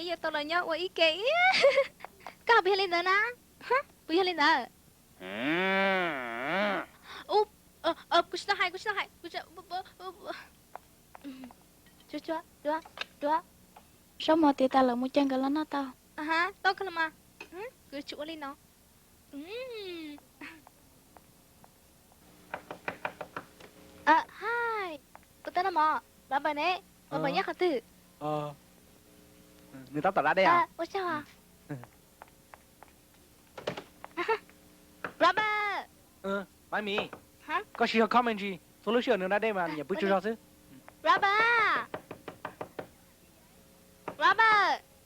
bây giờ tôi là nhau ý kỹ. Các bây lên đó na. Hả? Bây giờ lên đó. Úp, kuchna hai. Chúa. Sao mà tì ta là một chân cái lắm nó tao. Ha, tao cái mà. Cứ chúa lên nó. Hai. Tôi là mò. Bà nè. Bà nhắc hả tư. Người ta tỏ ra đây à? Ủa sao à? Robert. Mai mì. Hả? Có gì comment gì? Solution nữa ra đây mà nhà bữa chưa chứ? Robert.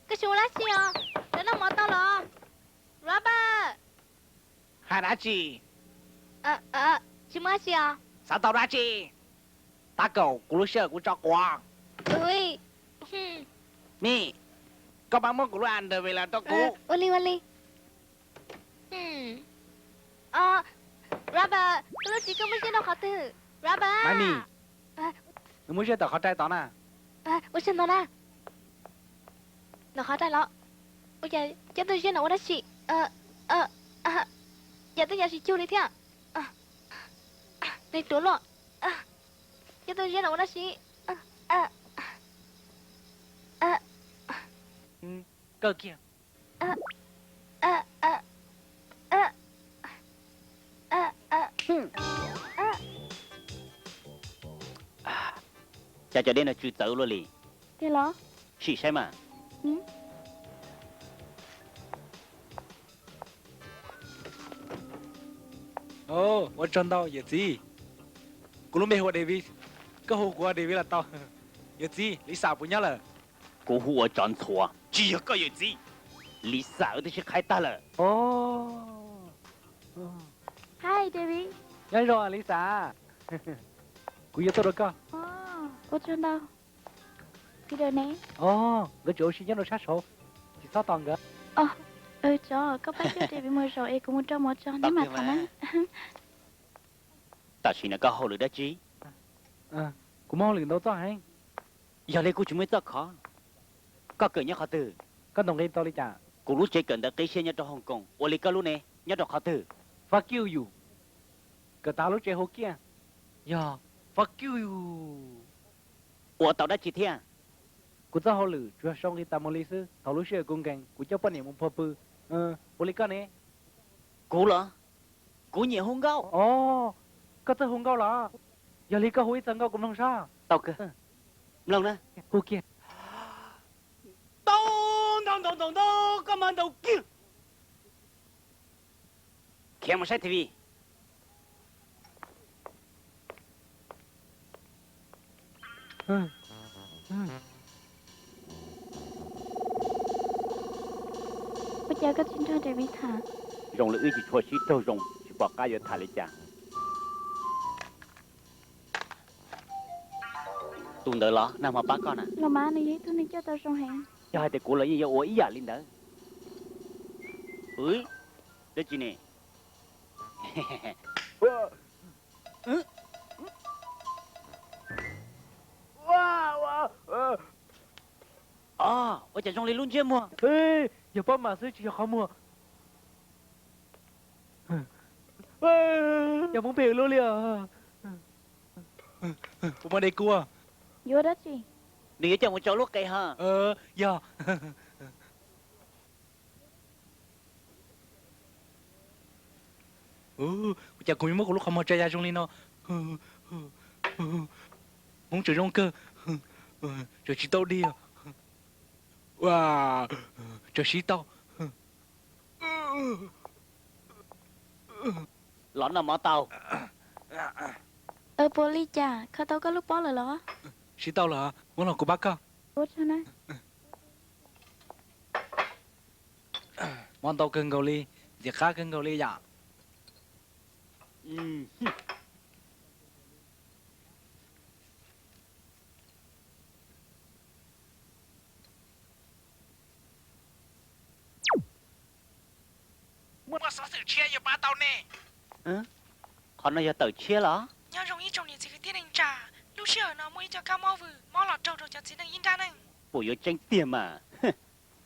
Cái chú lá chi à? Để nó mò tao lo. Robert. Hà đã chi? Chú mới chi à? Sao tao đã chi? Ta cầu của lúc xưa của cho qua. Ui. Mì. Có bán món của lúc ăn đời về là tao cũ. Oli. Robert. Cái lúc chỉ có mấy cái đâu khó từ. Robert. Mai mì. Người muốn chơi tao khó trai tao nè. Ủa xin tao nè. Nó khó trai lọ. Ôi trời, chắc tôi chơi nấu đó chị. Dạ tôi nhà chị chua đi thế à? Đây trốn lọ. Chắc tôi chơi nấu đó chị. Cơ kìa. Chả cho đến là chữ tử luôn lì. Thế đó. Chị xem mà. Tôi chân tao, vậy gì? Cô lúc mê hồ David. Cái hồ của David là tao. Vậy gì? Lý sao của nhau là? Cô hùa chọn thua. Chỉ có vậy gì? Lý sao thì sẽ khai ta là. Hi David. Nhớ rồi Lý sao? Cô yêu tôi được không? Cô chân đâu? Đi đâu nè? Cái chỗ xin nhớ nó sát số. Chỉ sao toàn gỡ. Cho các bác cho David mới rồi em cũng muốn cho một cho nếu mà thằng ấy. Ta chỉ là có hồ lực đó chứ. Cũng mong liền đâu to hay. Giờ đây cô chúng mới tất khó. Có cỡ nhớ khó từ. Có đồng lên to đi chả. Cô lúc chơi cần đã cây xe nhớ cho Hồng Kông. Ô lì có lúc này nhớ cho khó từ. Fuck you. Cái tao lúc chơi hồ kia. Yeah, fuck you. Ủa tao đã chỉ thế à? Cô ta hồ lử chưa xong đi tao một lý sư. Tao lúc chơi cùng cảnh. Cô cháu bắt niệm một phơ bư. Ô lì có nè. Cô là? Cô nhiều hôn gạo. Có tới hôn gạo là. Giờ lý có hối thằng gạo cũng không sao. Tao cơ. Lần nè. Cô kia. Đông, come on đầu kia. Khéo mà sai TV. Bây giờ có chuyện cho David thả. Rồng là ư chỉ thua sĩ đâu rồng. Chỉ bỏ ca giờ thả lấy chàng. Tuần đợi lo, nào mà bác con à? Là má này tôi nên cho tao xong hẹn. Cho hai tay của lấy gì ủa ý giả linh đó. Ui, đấy chị nè. Ôi chả trong lấy luôn chưa mua. Ê, giờ bắt màซื้อchỉ khó mua. Giờ muốn bể luôn liền. Cô mà đây cua. Vô đó chị. Đừng cho một cháu lúc cây ha. Giờ. Chả cùng một lúc không mà chơi ra trong lên nó. Muốn chơi trong cơ. Chơi chỉ tao đi à. Wow, chơi chỉ tao. Lón là mỏ tàu. Bố ly chà, khá tao có lúc bó lời đó. Chỉ tao là muốn làm của bác cơ. Bố cho nó. Món tao cưng gầu ly, việc khác cưng gầu ly dạ. Muốn mà sao sự chia cho ba tao nè. Còn nó giờ tự chia lắm. Nhớ容易重点这个电影炸，路线呢，我一叫感冒味，毛老找着叫只能引炸能。Bố yếu tranh tiền mà.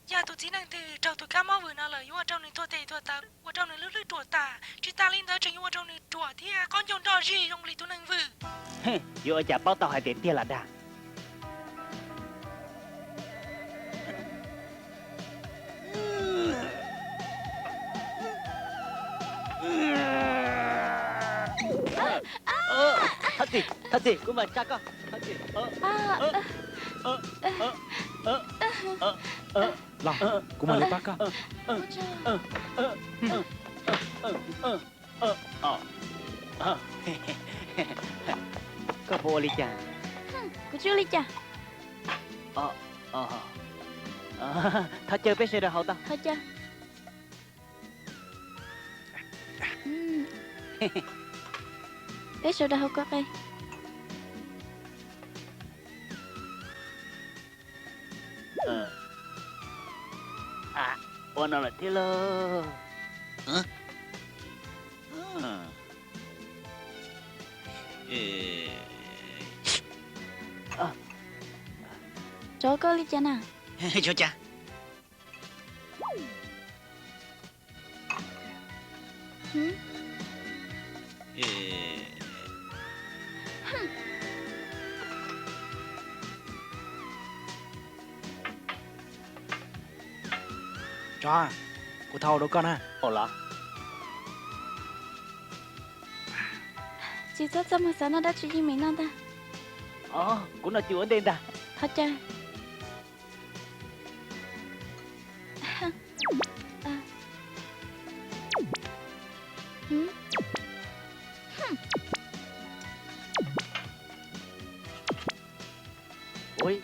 nhà tụi chị nàng từ trâu tụi cá máu vừa nào lời vua trâu này thua tệ thua ta vua trâu này lướt lướt trùa ta chỉ ta lên tới chừng vua trâu này trùa thì con chồng trò gì trong lì tụi nàng vừa Vừa chả bao tao hai tiền tiền là đà. Thật gì, cũng mà cha con. Thật gì, Lòng, cũng mà lấy bác con. Có vô đi cha. Cô chưa ly chà. Thật chơi biết xe đâu hậu tao. Thôi cha. Biết sao đâu có đây. Ủa nào là thế lơ. Hả? Cho có ly chà nào. Cho cha. Cho à, cô thầu đâu con à. Ủa là. Chị rất rất mà sáng nó đã chỉ như mình non ta. Cũng là chịu ấn đen ta. Thôi cha. Ôi.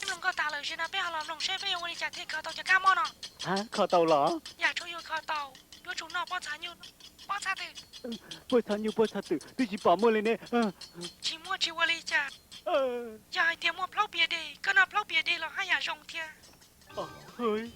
đừng có ta lời gì nào bé họ làm lòng xe bé yêu đi chả thế khờ tàu chả cá máu nào Hả? Kho tàu lỏ. nhà chú yêu khờ tàu vua chúng nó bao nhiêu bao xa từ Bôi thà tử. Tôi chỉ bỏ mưa lên nè. chỉ mua chỉ qua đi chả giờ thì mua plau bia đi cái nào plau bia đi là hai nhà rong thia Ơi.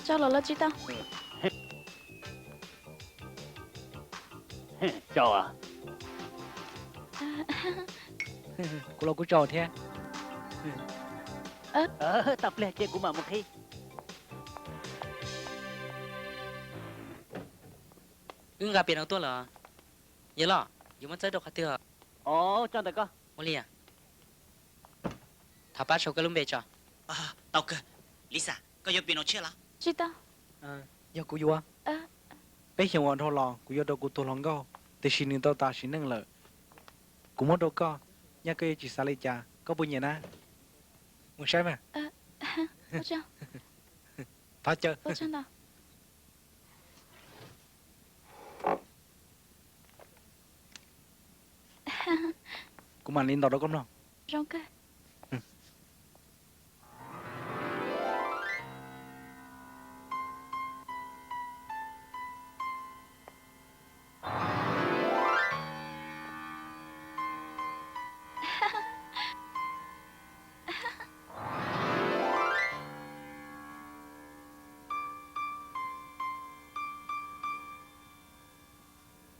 Cho lỡ chị tao. Chào à. Cô lo cô trò thế. Tập lẹ chơi của mà một khi. Gặp biển ở tôi là nhớ lọ, dù mất tới đâu khá tựa, Cho ta có. mua liền. Thảo bát sầu cái lông bể cho. Tao cơ. Lisa, có vô biển nó chưa là? Chị tao. Giờ cô vua. Ờ. Bé hiểu hoàn thọ lòng, cô vô đâu cô tô lòng go. Để xin nên tao ta xin nâng lợ. Cũng mất đâu có. Nhà cái chỉ xa lấy cha, có bao nhiêu na? Muốn xem à? Cô cho. Phá chơi. Cô cho nào. Cũng mà lên tao đâu có nào. Rong cơ.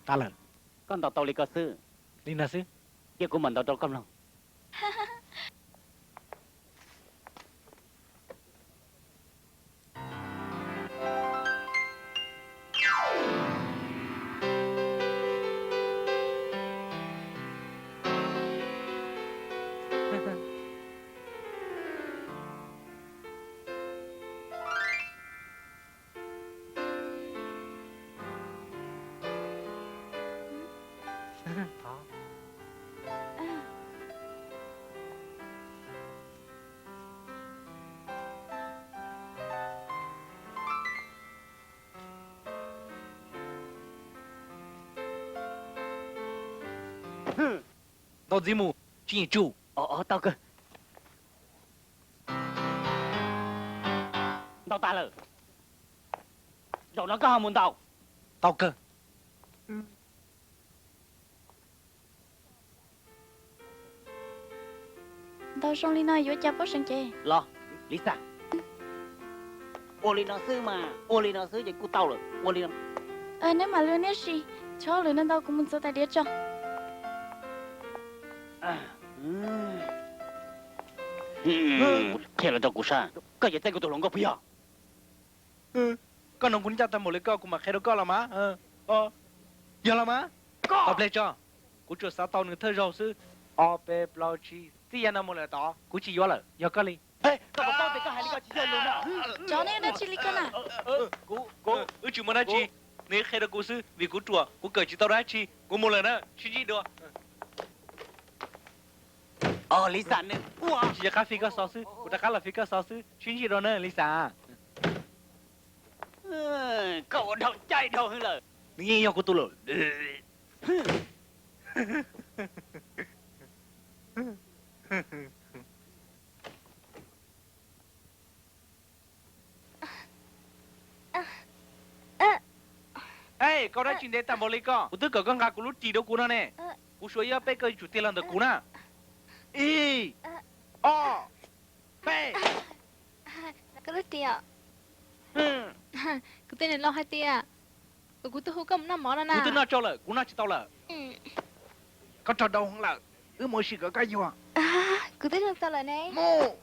Ta lợn. Con tàu lì có sư. Đi nào sư. Kia của mình tàu công lòng. Đó. Tao gì mù, chỉ chủ. tao cơ. Tao ta lờ. Rồi nó có hông muốn tao. Tao cơ. Tao xong đi nói vô cha bớt sang chê. Lo, Lisa. Oli nó sư mà, Oli nó sư vậy cô tao lờ. Oli nó. Nếu mà lừa nét gì, cho lừa nên tao cũng muốn số tài đĩa cho. Thế là tao cũng sao? Có gì tay của tụi lòng có phía. Con ông cũng cho tao một lấy con của mà khai đâu con là má. Giờ là má. Tao play cho. Cú chuột sao tao nữa thơ rau sư. Ope blauchi. Tí anh một lời tao. Cú chỉ vô lời. Giờ con đi. Ê, tao có tao thì có hai lý do chỉ chơi luôn à. Cho nên đã chỉ lý con à. Cú. Chú mà nói chi. Nếu khai đâu cú sư. Vì cú chùa. Cú cởi chỉ tao ra chi. Cú một lời nữa. Chi được. Lisa nữa. Chỉ cho cá phi có sao sư. Cú ta cá là phi có sao sư. Chi đó nữa Lisa. Cậu đâu chạy đâu hơn lời. Nghe nhau của tôi rồi. Ê, cậu đã chuyện đấy tạm bỏ lấy con. Cú tức cậu con gà cú lút chỉ đâu cú nó nè. Cú suy yếu bé cơ chủ tiền lần được cú nè. Y, o, bé. Cái đó tia. Cứ tên này lo hai tia. Cú tôi hú cầm năm món đó nè. Cú tức nó cho lời, cú nó chỉ tao lời. Con trò đầu không lời. Mỗi sự có cái gì à? Cú tên được tao lời này. Mô.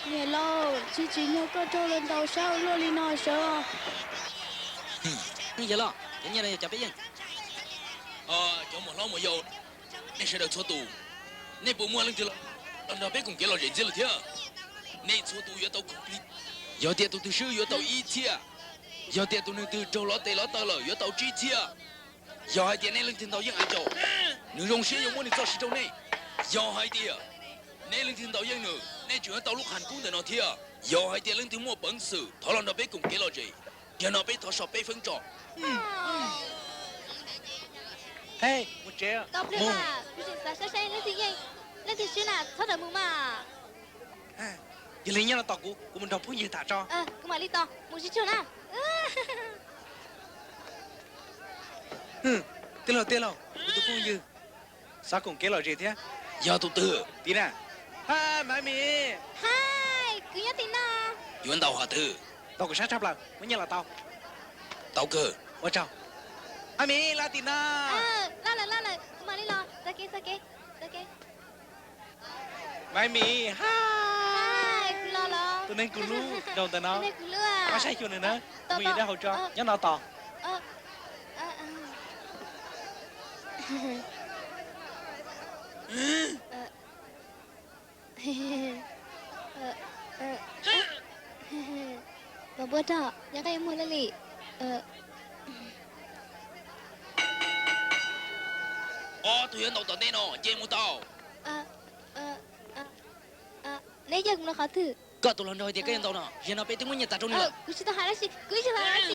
Nghe lâu, chỉ nhớ con trâu lên tàu sao luôn đi nói sợ. Giờ lo, cái nhà này chả biết gì. Chỗ một lo một dầu, nên sẽ được xóa tù. Nên bộ mua lên từ lần đầu bé cùng cái lò rèn là thế. Nên xóa tù yếu tàu cực đi. Giờ tiền tụ từ sư yếu tàu y chia. Giờ tiền tụ nương từ trâu lót tê lót tơ lờ yếu tàu chi chia. Giờ hai tiền nên lên tiền tàu dân ai trâu. Nương rong xe dùng mua nên cho sĩ trâu này. Giờ hai tiền nên lên tiền tàu dân nữa. Nên chuyển tàu lúc hành cũng để nó thế. Giờ hai tiền lên tiền mua bẩn sự. Thọ lần đầu bé cùng cái lò rèn. Giờ nó bé thọ sọp bé phân trọ. Hey, một trẻ. Tao biết mà. Bây giờ sao lên thì gì? Lên thì xuyên à, thoát được mù mà. Giờ lấy nhau là tao cú mình đọc phun gì thả cho. Cứ mà đi to, muốn gì chưa nào? Tên lo. Tụi cũng như. Sao cùng cái lò gì thế? Giờ tụ tư. Tí nè. Hai, mày mì. Hai, cứ nhớ tin nào. Yuan tàu hà tư. Tao có sát chấp lần, mới nhớ là tao. Tao cơ. Ôi chào. Hai mì, la tin à. La lời, cứ mà đi lo. Ra kia. Mày mì, Hai, cứ lo. tụi nên cú lú, đầu tao nó. Nên cứ lú à. Có sai chuyện này nữa. Mì đã hỗ trợ, nhớ nào tao. Bà bữa đó, nhà cái em mua lên lì. Tụi Yuan tàu tận đây nó, chê mua tàu. Lấy giờ cũng nó khó thử. Có tụi lần rồi thì cái tàu nào, giờ nó bé tiếng muốn nhà ta trong nữa. Cứ chỉ tao hai là gì, cứ chỉ tao hai là gì.